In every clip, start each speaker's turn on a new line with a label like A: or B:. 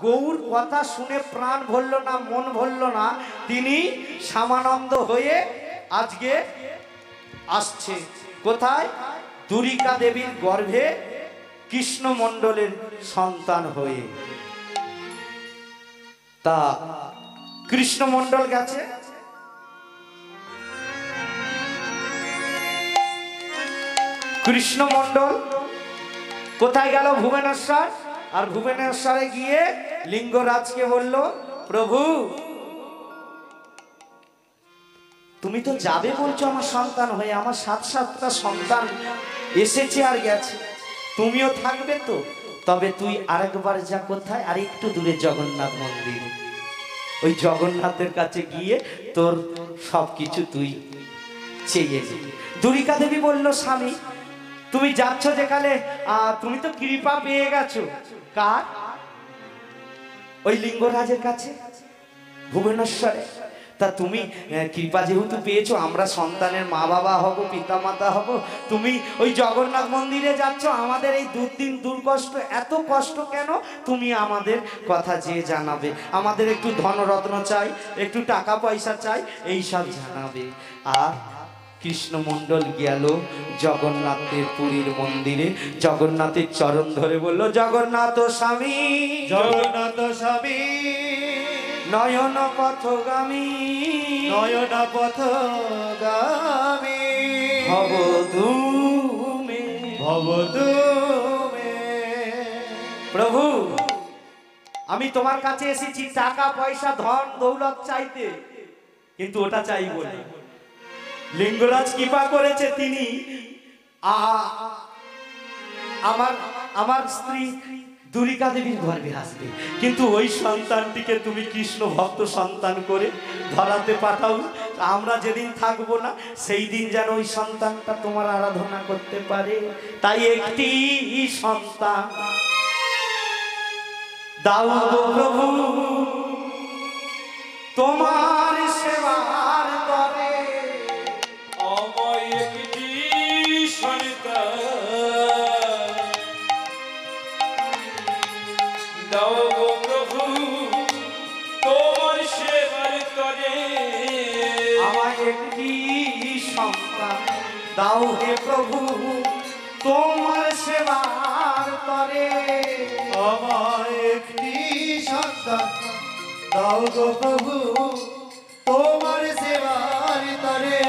A: গৌর কথা শুনে প্রাণ ভরল না, মন ভরল না, তিনি শ্যামানন্দ হয়ে আজকে আসছে কোথায়? দুরিকা দেবীর গর্ভে কৃষ্ণ মণ্ডলের সন্তান হয়ে। তা কৃষ্ণ মণ্ডল গেছে, কৃষ্ণ মণ্ডল কোথায় গেল? ভুবনেশ্বর। আর ভুবনেশ্বরে গিয়ে লিঙ্গরাজকে বলল, প্রভু তুমি তো যাবে বলছো আমার সন্তান হয়ে, আমার 7-7টা সন্তান এসেছে আর গেছে, তুমিও থাকবে তো? তবে তুই আরেকবার যা, কোথায়? আর একটু দূরে জগন্নাথ মন্দির, ওই জগন্নাথের কাছে গিয়ে তোর সবকিছু তুই চেয়ে নে। দুরিকা দেবী বলল, স্বামী তুমি যাচ্ছ যেখানে, তুমি তো কৃপা পেয়ে গেছো। কার? ওই লিঙ্গরাজের কাছে ভুবনেশ্বরে। তা তুমি কৃপা যেহেতু পেয়েছো, আমরা সন্তানের মা বাবা হব, পিতা মাতা হব, তুমি ওই জগন্নাথ মন্দিরে যাচ্ছ, আমাদের এই দুর্দিন দুর্কষ্ট, এত কষ্ট কেন? তুমি আমাদের কথা যে জানাবে, আমাদের একটু ধনরত্ন চাই, একটু টাকা পয়সা চাই, এই সব জানাবে। আর কৃষ্ণ মণ্ডল গেল জগন্নাথের পুরীর মন্দিরে, জগন্নাথের চরণ ধরে বলল, জগন্নাথ স্বামী,
B: জগন্নাথ স্বামী,
A: নয়ন পথগামী,
B: নয়ন পথগামী,
A: ভব তুমি,
B: ভব তুমি।
A: প্রভু আমি তোমার কাছে এসেছি টাকা পয়সা ধন দৌলত চাইতে, কিন্তু ওটা চাইব না। লিঙ্গরাজ কৃপা করেছে, তিনি আমার স্ত্রী দুরিকা দেবীর গর্ভে আসবে, কিন্তু ওই সন্তানটিকে তুমি কৃষ্ণ ভক্ত সন্তান করে ধরাতে পাঠাও। আমরা যেদিন থাকবো না সেই দিন যেন ওই সন্তানটা তোমার আরাধনা করতে পারে। তাই একটি সন্তান দাও গো প্রভু তোমার সেবার করে,
C: আমায় একটি সন্তান দাও গো প্রভু তোমার সেবার করে,
A: আমায় একটি সন্তান দাও হে প্রভু তোমার সেবার করে,
B: আমায় একটি সন্তান দাও গো প্রভু তোমার সেবার তরে,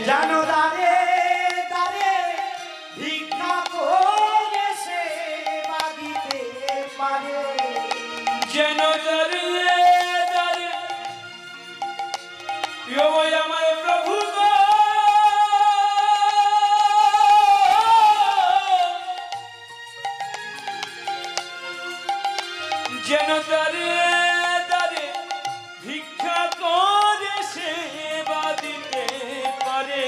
A: জানো দারে দারে ভিক্ষা করে সেবা দিতে পারে,
C: যেন দাঁড়িয়ে দাঁড়িয়ে আমার প্রভু গো, যেন দাঁড়িয়ে দাঁড়িয়ে ভিক্ষা করে সেবা দিতে পারে,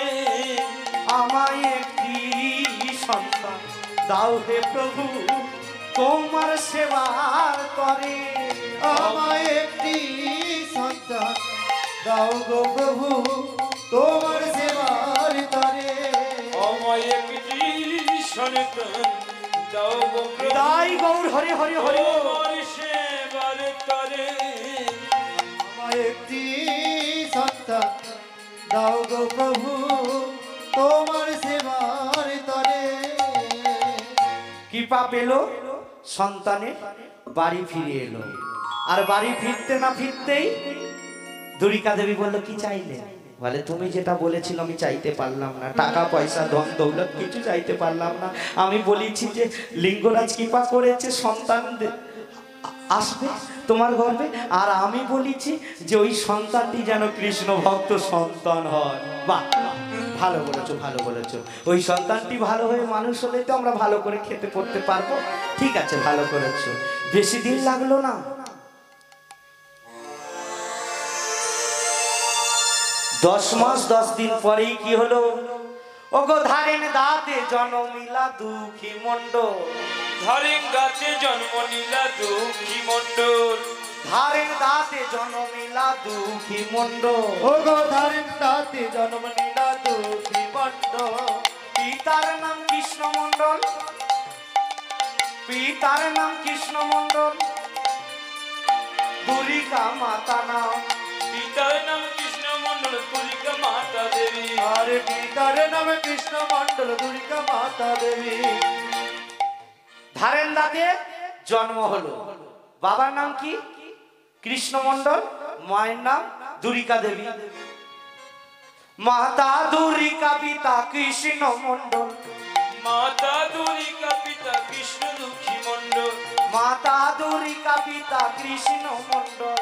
A: আমায় একটি সন্তান দাও হে প্রভু তোমার সেবার করে,
B: আমায় একটি সন্তান দাও গো প্রভু তোমার সেবার তরে,
C: আমায় একটি সন্তান দাও গো প্রভু
A: তাই গৌর হরে হরে হরে
C: তোমার সেবার তরে,
B: আমায় একটি সন্তান দাও গো প্রভু তোমার সেবার তরে।
A: কৃপা পেল, সন্তানের বাড়ি ফিরে এলো। আর বাড়ি ফিরতে না ফিরতেই দুরিকা দেবী বললো, কি চাইলে? বলে তুমি যেটা বলেছিল আমি চাইতে পারলাম না, টাকা পয়সা ধন দৌলত কিছু চাইতে পারলাম না। আমি বলেছি যে লিঙ্গরাজ কৃপা করেছে সন্তান আসবে তোমার গর্ভে, আর আমি বলেছি যে ওই সন্তানটি যেন কৃষ্ণ ভক্ত সন্তান হয়। বাহ, ভালো বলেছো, ভালো বলেছো। ওই সন্তানটি ভালো হয়ে মানুষ হলে তো আমরা ভালো করে খেতে পড়তে পারবো। ঠিক আছে, ভালো করেছো। বেশি দিন লাগলো না, 10 মাস 10 দিন পরেই কি হলো? ওগো ধারেন দাঁতে জনমিলা দুঃখী মণ্ডল,
C: ধারেন গাছে জন্ম নিলা দুঃখী মণ্ডল,
A: ধারেন দাঁতে জনমিলা দুঃখী মণ্ডল,
B: ও গো ধারেন দাঁতে জন্ম নিলা দুঃখী মণ্ডল,
A: পিতার নাম কৃষ্ণ মণ্ডল, পিতার নাম কৃষ্ণ মণ্ডল, তুলিকা মাতা নাম।
C: পিতার নাম কৃষ্ণ মন্ডল তুলিকা মাতা দেবী।
B: আর পিতার নামে কৃষ্ণ মন্ডল দুর্গা মাতা দেবী।
A: ধারেন্দাতে জন্ম হলো। বাবার নাম কি? কৃষ্ণ মন্ডল। মায়ের নাম দুরিকা দেবী। মাতা দুরিকা পিতা কৃষ্ণ মন্ডল।
C: মাতা দুরিকা পিতা কৃষ্ণ দুঃখী মন্ডল।
A: মাতা দুরিকা পিতা কৃষ্ণ মন্ডল।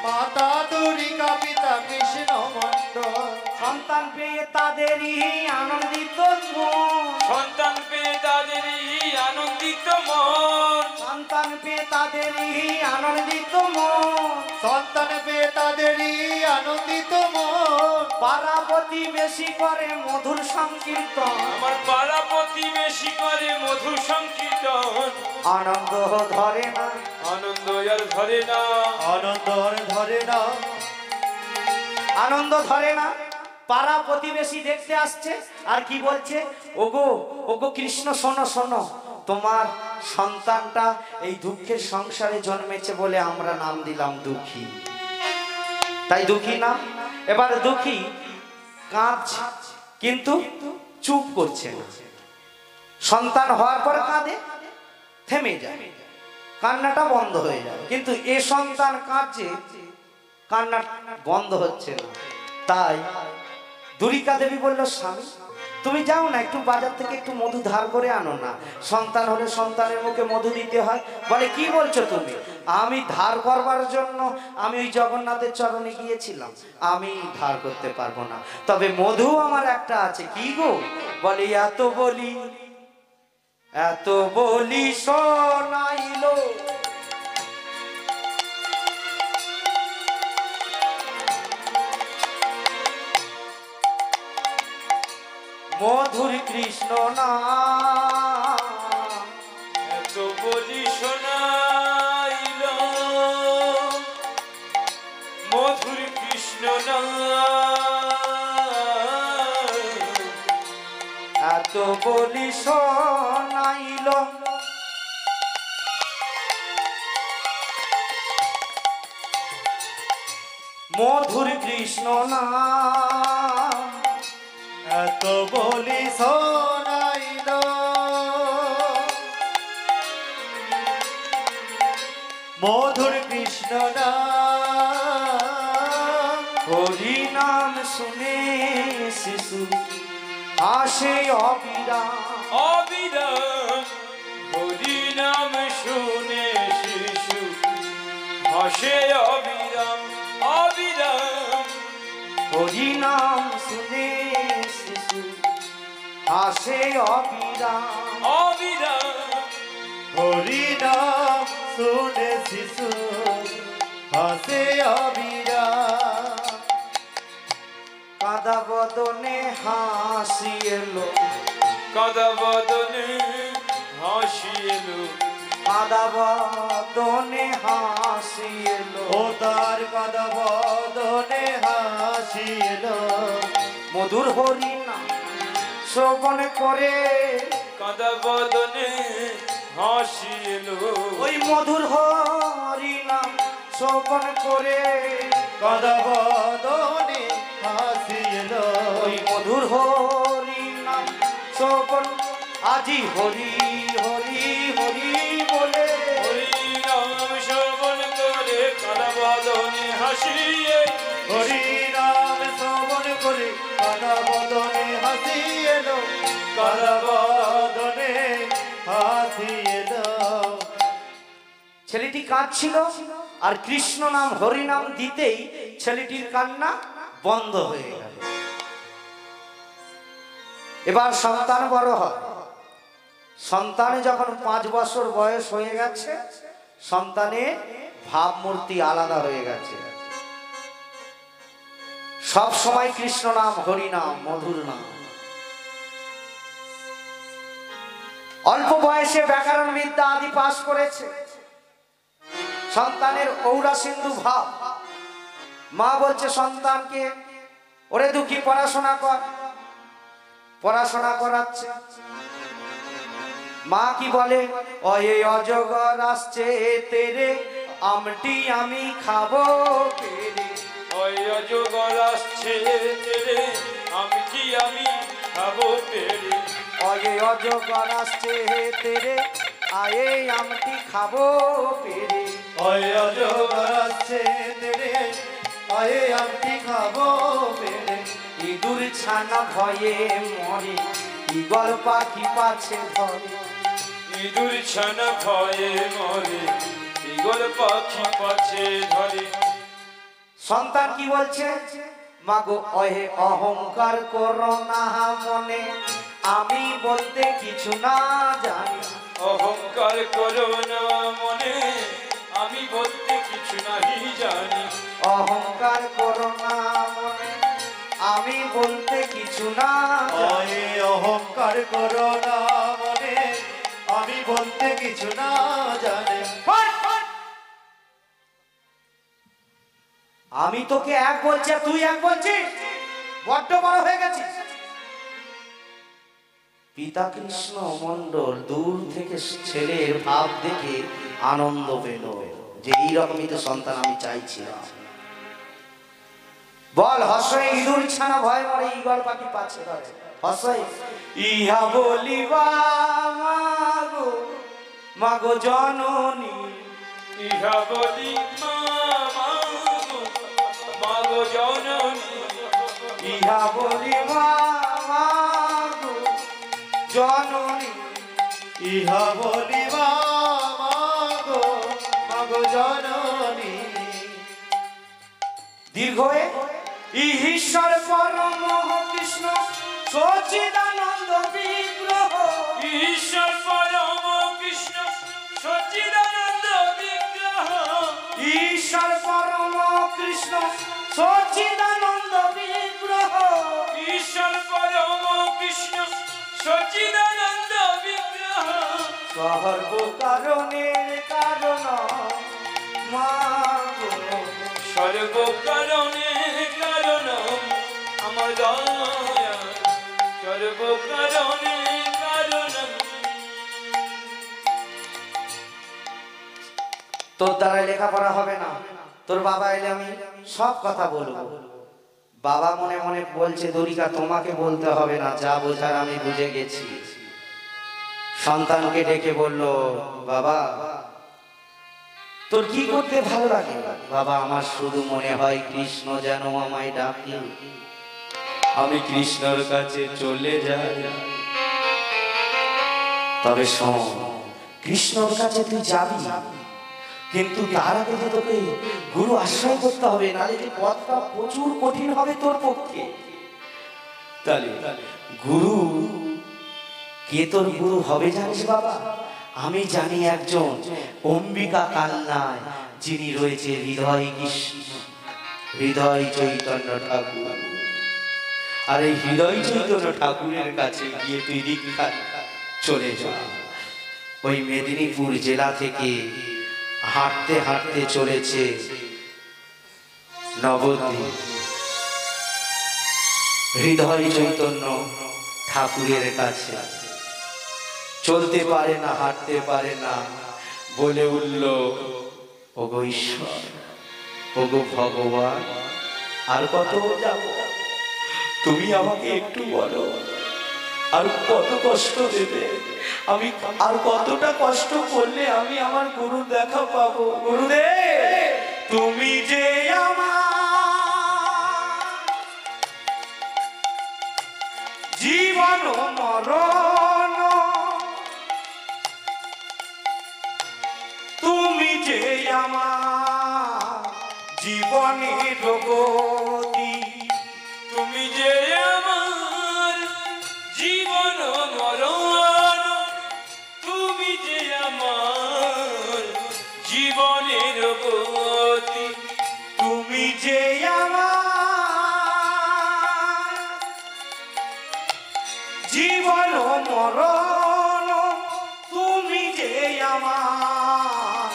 B: মাতা দুর্গা পিতা কৃষ্ণ মন্ডল।
A: সন্তান পেয়ে তাদেরই আনন্দিত মন।
C: সন্তান পেয়ে তাদেরই আনন্দিত মন।
A: সন্তান পেয়ে তাদেরই আনন্দিত মন।
B: সন্তান পেয়ে তাদেরই আনন্দিত মন।
A: পারাবতী বেশি করে মধুর সংকীর্তন।
C: আমার পাড়া প্রতিবেশী করে মধু সংকীর্তন।
A: আনন্দ ধরে না,
C: আনন্দ আর ধরে না।
B: আনন্দ আর ধরে না।
A: আনন্দ ধরে না। পাড়া প্রতিবেশী দেখতে আসছে আর কি বলছে, ওগো ওগো কৃষ্ণ শোনো শোনো, তোমার সন্তানটা এই দুঃখের সংসারে জন্মেছে বলে আমরা নাম দিলাম দুঃখী। তাই দুঃখী নাম। এবার দুঃখী কাঁদছে কিন্তু চুপ করছে না। সন্তান হওয়ার পর কাঁদে, থেমে যায়, কান্নাটা বন্ধ হয়ে যায়। কিন্তু এ সন্তান কাঁদছে, কান্না বন্ধ হচ্ছে না। তাই দুরিকা দেবী বলল, স্বামী তুমি যাও না, একটু বাজার থেকে একটু মধু ধার করে আনো না। সন্তান হলে সন্তানের মুখে মধু দিতে হয়। বলে কি বলছো তুমি? আমি ধার করবার জন্য আমি ওই জগন্নাথের চরণে গিয়েছিলাম, আমি ধার করতে পারবো না, তবে মধু আমার একটা আছে। কি গো? বলে এত বলি শোনাইলো মধুর কৃষ্ণ নাম।
C: এত বলি শোনাইল মধুর কৃষ্ণ নাম।
A: এত বলি শোনাইল মধুর কৃষ্ণ নাম।
B: এত বলি শোনাইল মধুর কৃষ্ণ নাম।
A: হরি নাম শুনে শিশু হাসে অবিরাম।
C: অবিরাম হরি নাম শুনে শিশু হাসে অবিরাম। অবিরাম
A: হরি নাম শুনে শিশু হাসে অবিরাম।
C: অবিরাম
B: হরি নাম শুনে শিশু হাসে অবিরাম।
A: কাদা বদনে হাসি এলো,
C: কাদা বদনে হাসি এলো।
A: কাদা বদনে হাসি এলো।
B: ও তার কাদা বদনে হাসি এলো।
A: মধুর হরি নাম শ্রবণ করে,
C: কাদা বদনে হাসি এলো।
A: ওই মধুর হরি নাম শ্রবণ করে,
B: কাদা বদনে হাসি এলো।
A: ওই মধুর হরি নাম শ্রবণ আজি হরি হরি হরি বলে।
C: হরি নাম শ্রবণ করে কাদা বদনে হাসি এলো।
B: হরি নাম শ্রবণ করে কাদা বদনে হাসি এলো। কাদা বদনে হাসি এলো।
A: ছেলেটি কাঁদছিল আর কৃষ্ণ নাম হরি নাম দিতেই ছেলেটির কান্না বন্ধ হয়ে গেল। এবার সন্তান বড় হয়। সন্তানে যখন 5 বছর বয়স হয়ে গেছে, সন্তানের ভাবমূর্তি আলাদা হয়ে গেছে। সব সময় কৃষ্ণ নাম হরি নাম মধুর নাম। অল্প বয়সে ব্যাকরণ বিদ্যা আদি পাশ করেছে। সন্তানের ঔরা সিন্ধু ভাব। মা বলছে সন্তানকে, ওরে দুঃখী পড়াশোনা কর। পড়াশোনা করাচ্ছে। মা কি বলে, অয়ে অজগর আসছে তেরে আমটি আমি খাবো পেরে।
C: ওই অজগর আসছে তেরে আমটি আমি খাবো পেরে।
A: অয়ে অজগর আসছে তেরে আয়ে আমটি খাবো পেরে।
B: ওই অজগর আসছে তেরে আয়ে আমটি খাবো পেরে।
A: ইঁদুর ছানা ভয়ে মরে ঈগল পাখি পাছে ধরে।
C: ইঁদুর ছানা ভয়ে মরে ঈগল পাখি পাছে ধরে।
A: সন্তান কি বলছে? মাগো অহে অহংকার করো না মনে, আমি বলতে কিছু না জানি।
C: অহংকার করো না মনে, আমি বলতে কিছু নাহি জানি।
A: অহংকার করো না মনে, আমি বলতে কিছু না জানি।
B: অহংকার করো না মনে, আমি বলতে কিছু না জানে।
A: আমি তোকে এক বলছি আর তুই এক বলছিস, বড্ড বড় হয়ে গেছিস। পিতা কৃষ্ণ মণ্ডল দূর থেকে ছেলের ভাব দেখে আনন্দ পেল যে এইরকমই তো সন্তান আমি চাইছিলাম। বল হসই ইঁদুর ছানা ভয় মরে ঈগল পাখি পাছে ধরে। হসই ইহা বলিবা মাগো মাগো জননী।
C: ইহা বলি মা মাগো মাগো জননী।
A: ইহা বলিবা মাগো জননী।
B: ইহা বলিবা মাগো মাগো জননী।
A: দীর্ঘ ঈশ্বর পরম কৃষ্ণ সচিদানন্দ বিগ্রহ।
C: ঈশ্বর পরম কৃষ্ণ সচ্চিদানন্দ বিগ্রহ।
A: ঈশ্বর পরম কৃষ্ণ সচিদানন্দ বিগ্রহ।
C: ঈশ্বর পরম কৃষ্ণ সচ্চিদানন্দ বিগ্রহ।
A: সর্ব কারণের কারণ মাগো।
C: সর্ব কারণে কারণ আমার দয়া। সর্ব কারণে কারণ।
A: তোর দ্বারা লেখাপড়া হবে না, তোর বাবা এলে আমি সব কথা বলবো। বাবা মনে মনে বলছে দরিকা তোমাকে বলতে হবে না, যা বোঝার আমি বুঝে গেছি। সন্তানকে ডেকে বলল, বাবা তোর কি করতে ভালো লাগে? বাবা আমার শুধু মনে হয় কৃষ্ণ যেন আমায় ডাকে, আমি কৃষ্ণর কাছে চলে যাই। তবে শোন, কৃষ্ণর কাছে তুই যাবি, কিন্তু তার আগে তো তোকে গুরু আশ্রয় করতে হবে, নাহলে যে পথটা প্রচুর কঠিন হবে তোর পক্ষে। তাহলে গুরু কে তোর গুরু হবে জানিস বাবা? আমি জানি একজন অম্বিকা কালনায়, যিনি রয়েছে হৃদয় কৃষ্ণ, হৃদয় চৈতন্য ঠাকুর। আর এই হৃদয় চৈতন্য ঠাকুরের কাছে গিয়ে তুই দীক্ষা চলে যা। ওই মেদিনীপুর জেলা থেকে হাঁটতে হাঁটতে চলেছে নবদ্বীপ, হৃদয় চৈতন্য ঠাকুরের কাছে। চলতে পারে না, হাঁটতে পারে না, বলে উঠল, ওগো ঈশ্বর, ওগো ভগবান, আর কত যাব? তুমি আমাকে একটু বলো, আর কত কষ্ট দেবে? আমি আর কতটা কষ্ট করলে আমি আমার গুরু দেখা পাবো? গুরুদেব, তুমি যে আমার জীবন মরণ, তুমি যে আমার জীবনের গতি,
C: তুমি যে আমার জীবন মরণ। তুমি যে আমার জীবনের গতি।
A: তুমি যে আমার জীবন মরণ, তুমি যে আমার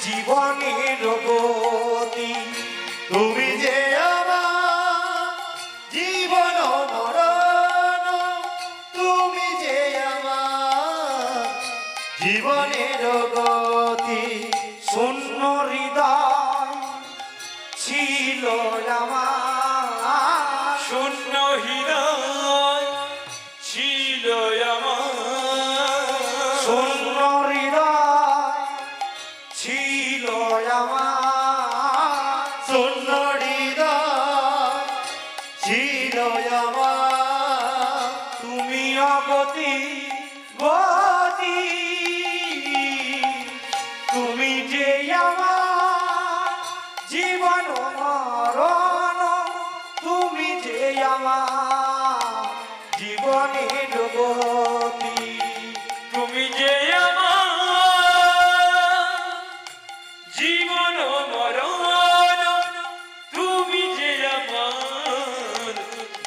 A: জীবনের গতি।
B: তুমি যে আমার জীবন মরণ, তুমি যে আমার জীবনের গতি।
A: শূন্য হৃদয় ছিল আমার,
C: শূন্য হৃদয় ছিল আমার,
A: শূন্য হৃদয় ছিল আমার,
B: শূন্য হৃদয় ছিল আমার।
A: তুমি অগতি গতি, তুমি যে আমার জীবন মরণ, তুমি যে আমার জীবনের গতি,
C: তুমি যে আমার জীবন মরণ, তুমি যে আমার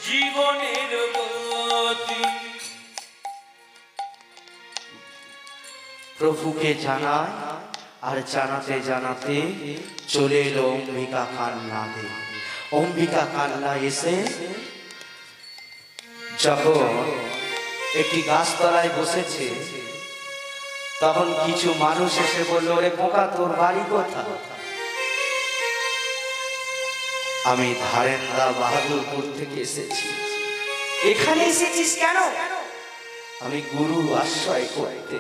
C: জীবনের গতি।
A: প্রভুকে জানায় আর জানাতে জানাতে চলে এলো অম্বিকা কান্নাতে। অম্বিকা কান্না এসে যখন একটি গাছতলায় বসেছে, তখন কিছু মানুষ এসে বললো, ওরে পোকা তোর বাড়ি কোথায়? আমি ধারেন্দা বাহাদুরপুর থেকে এসেছি। এখানে এসেছিস কেন? আমি গুরু আশ্রয় করতে,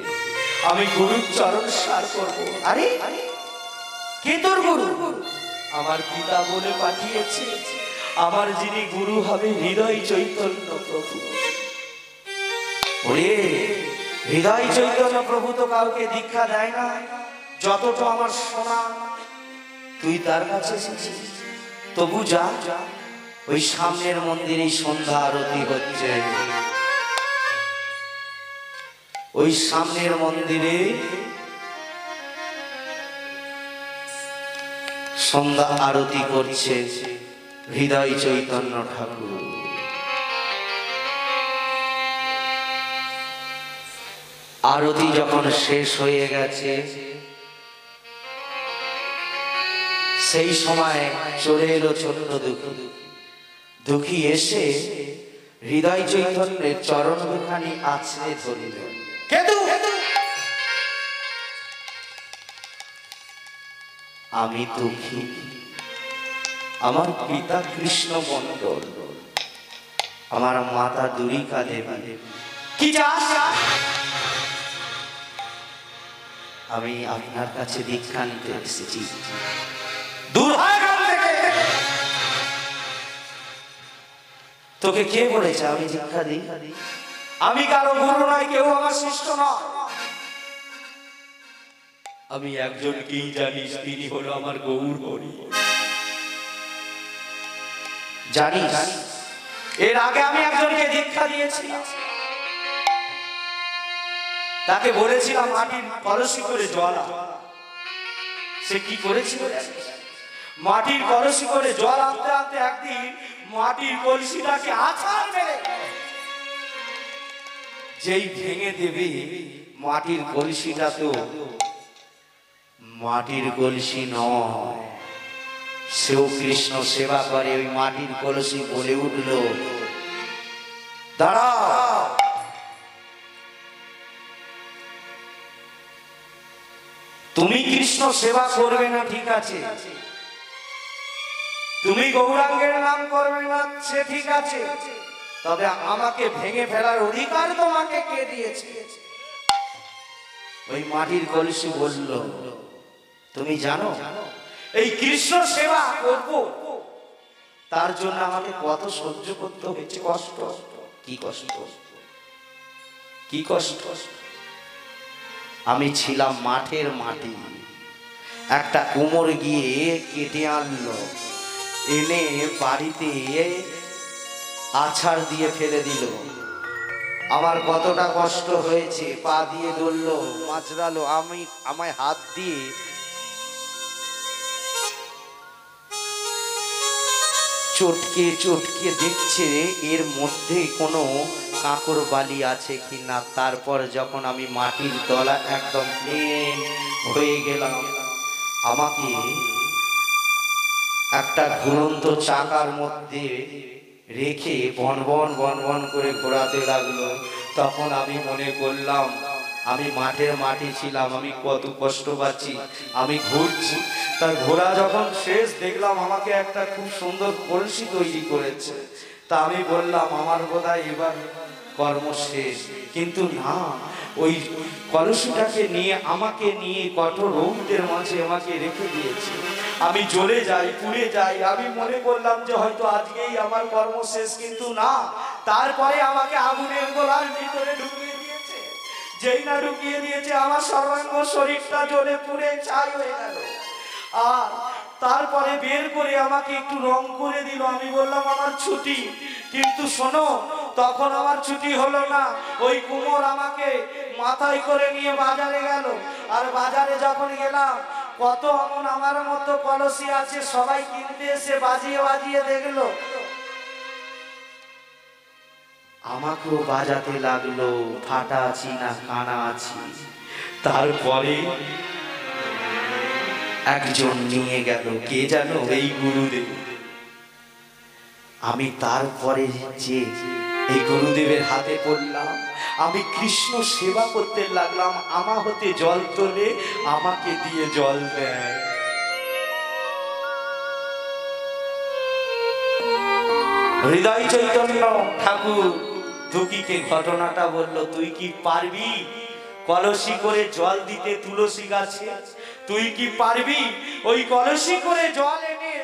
A: আমি গুরুর চরণ সার করব। আরে কে তোর গুরু? আমার পিতা বলে পাঠিয়েছে, আমার যিনি গুরু হবে হৃদয় চৈতন্য প্রভু। ওরে হৃদয় চৈতন্য প্রভু তো কাউকে দীক্ষা দেয় না, যতটা আমার শোনা তুই তার কাছে এসেছিস। তবু যা, ওই সামনের মন্দিরে সন্ধ্যা আরতি হচ্ছে, ওই সামনের মন্দিরে সন্ধ্যা আরতি করছে হৃদয় চৈতন্য ঠাকুর। আরতি যখন শেষ হয়ে গেছে, সেই সময় চলে এলো ছোট্ট দুঃখী। দুঃখী এসে হৃদয় চৈতন্যের চরণ দুখানি আছড়ে ধরিল। আমি দুঃখী, আমার পিতা কৃষ্ণ মণ্ডল, আমার মাতা দুরিকা দেবী। কি চাস? আমি আপনার কাছে দীক্ষা নিতে এসেছি। দূর হয় এখান থেকে। তোকে কে বলেছে আমি দীক্ষা দিই? আমি কারো গুরু নয়, কেউ আমার শিষ্য নয়। আমি একজনকেই জানিস, তিনি হলো আমার গৌর হরি। জানিস এর আগে আমি একজনকে দীক্ষা দিয়েছি, তাকে বলেছিলাম মাটির কলসি করে জল আন। সে কি করেছিল? মাটির কলসি করে জল আনতে আনতে একদিন মাটির কলসিটাকে আছাড় মেরে যেই ভেঙে দেবে, মাটির কলসিটা তো মাটির কলসি নয়, সেও কৃষ্ণ সেবা করে। ওই মাটির কলসি বলে উঠল, দাঁড়া, তুমি কৃষ্ণ সেবা করবে না ঠিক আছে, তুমি গৌরাঙ্গের নাম করবে না সে ঠিক আছে, তবে আমাকে ভেঙে ফেলার অধিকার তোমাকে কে দিয়েছে? ওই মাটির কলসি বলল, তুমি জানো এই কৃষ্ণ সেবা করব, তার জন্য আমাকে কত সহ্য করতে হয়েছে কষ্ট। কি কষ্ট? কি কষ্ট? আমি ছিলাম মাঠের মাটি, একটা কুমোর গিয়ে কেটে আনলো, এনে বাড়িতে আছাড় দিয়ে ফেলে দিল। আমার কতটা কষ্ট হয়েছে, পা দিয়ে ধরলো, মাছড়ালো, আমায় হাত দিয়ে চটকে চটকে দেখছে এর মধ্যে কোনো কাঁকড় বালি আছে কিনা। তারপর যখন আমি মাটির তলা একদম প্লেন হয়ে গেলাম, আমাকে একটা ঘুরন্ত চাকার মধ্যে রেখে বনবন বনবন করে ঘোরাতে লাগলো। তখন আমি মনে করলাম আমি মাঠের মাটি ছিলাম, আমি কত কষ্ট পাচ্ছি, আমি ঘুরছি। তার ঘোরা যখন শেষ দেখলাম আমাকে একটা খুব সুন্দর কলসি তৈরি করেছে। তা আমি বললাম আমার বোধহয় এবার কর্ম শেষ। কিন্তু না, ওই কলসিটাকে নিয়ে আমাকে নিয়ে কঠোর রৌদ্রের মাঝে আমাকে রেখে দিয়েছে। আমি জ্বলে যাই, পুড়ে যাই। আমি মনে করলাম যে হয়তো আজকেই আমার কর্ম শেষ, কিন্তু না। তারপরে আমাকে আগুনের গোলার ভিতরে ঢুকিয়ে দিয়েছে। যেই না ঢুকিয়ে দিয়েছে আমার সর্বাঙ্গ শরীরটা জ্বলে পুড়ে ছাই হয়ে গেল। আর তারপরে বের করে আমাকে একটু রং করে দিল। আমি বললাম আমার ছুটি, কিন্তু শোনো, তখন আমার ছুটি হলো না। ওই কুমোর আমাকে মাথায় করে নিয়ে বাজারে গেল। আর বাজারে যখন গেলাম, কত অমন আমার মতো কলসি আছে, সবাই কিনতে এসে বাজিয়ে বাজিয়ে দেখলো। আমাকেও বাজাতে লাগলো, ফাটা আছি না কানা আছি। তারপরে একজন নিয়ে গেল, কে জানো? এই গুরুদেব। আমি তারপরে যে এই গুরুদেবের হাতে পড়লাম, আমি কৃষ্ণ সেবা করতে লাগলাম। আমা হতে জল তোলে, আমাকে দিয়ে জল দেয়। হৃদয় চৈতন্য ঠাকুর দুঃখীকে ঘটনাটা বলল, তুই কি পারবি কলসি করে জল দিতে তুলসী গাছে? তুই কি পারবি ওই কলসি করে জল এনে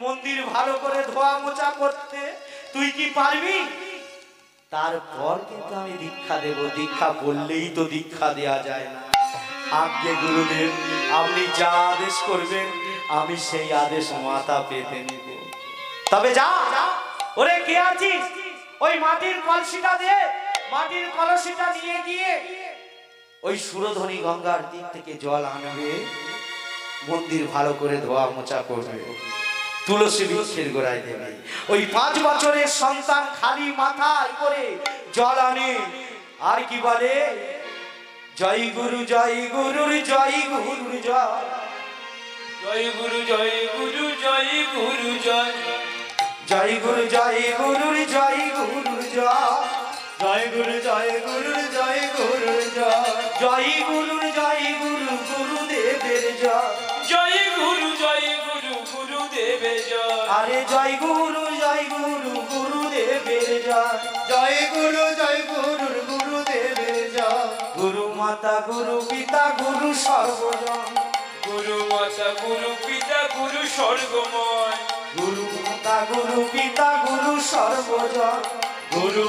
A: মন্দির ভালো করে ধোয়া মোছা করতে? তুই কি পারবি? তারপর কিন্তু আমি দীক্ষা দেব। দীক্ষা বললেই তো দীক্ষা দেয়া যায় না। আজ্ঞে গুরুদেব, আপনি যা আদেশ করবেন আমি সেই আদেশ মাথা পেতে নিব। তবে যা, ওরে কে আছিস, ওই মাটির কলসিটা দে। মাটির কলসিটা নিয়ে গিয়ে ওই সুরধনী গঙ্গার দিক থেকে জল আনবে, মন্দির ভালো করে ধোয়া মোছা করবে, তুলসী বৃক্ষের গোড়ায় দেবে। ওই 5 বছরের সন্তান খালি মাথায় করে জল আনে, আর কি বলে, জয় গুরু জয় গুরুর জয় গুরুর জয়,
C: জয় গুরু জয় গুরু জয় গুরু জয়,
A: জয় গুরু জয় গুরুর জয় গুরুর জয়,
B: জয় গুরু জয় গুরুর জয় গুরুর জয়,
A: জয় গুরুর জয় গুরু গুরুদেবের জয়,
C: জয় গুরু গুরুদেবের জয়।
A: আরে জয় গুরু গুরুদেবের জয়,
B: জয় গুরু জয় গুরুর গুরুদেবের জয়,
A: গুরু মাতা গুরু পিতা গুরু সর্বজন,
C: গুরু মাতা গুরু পিতা গুরু স্বর্গময়,
A: গুরু মাতা গুরু পিতা গুরু সর্বজন,
B: গুরু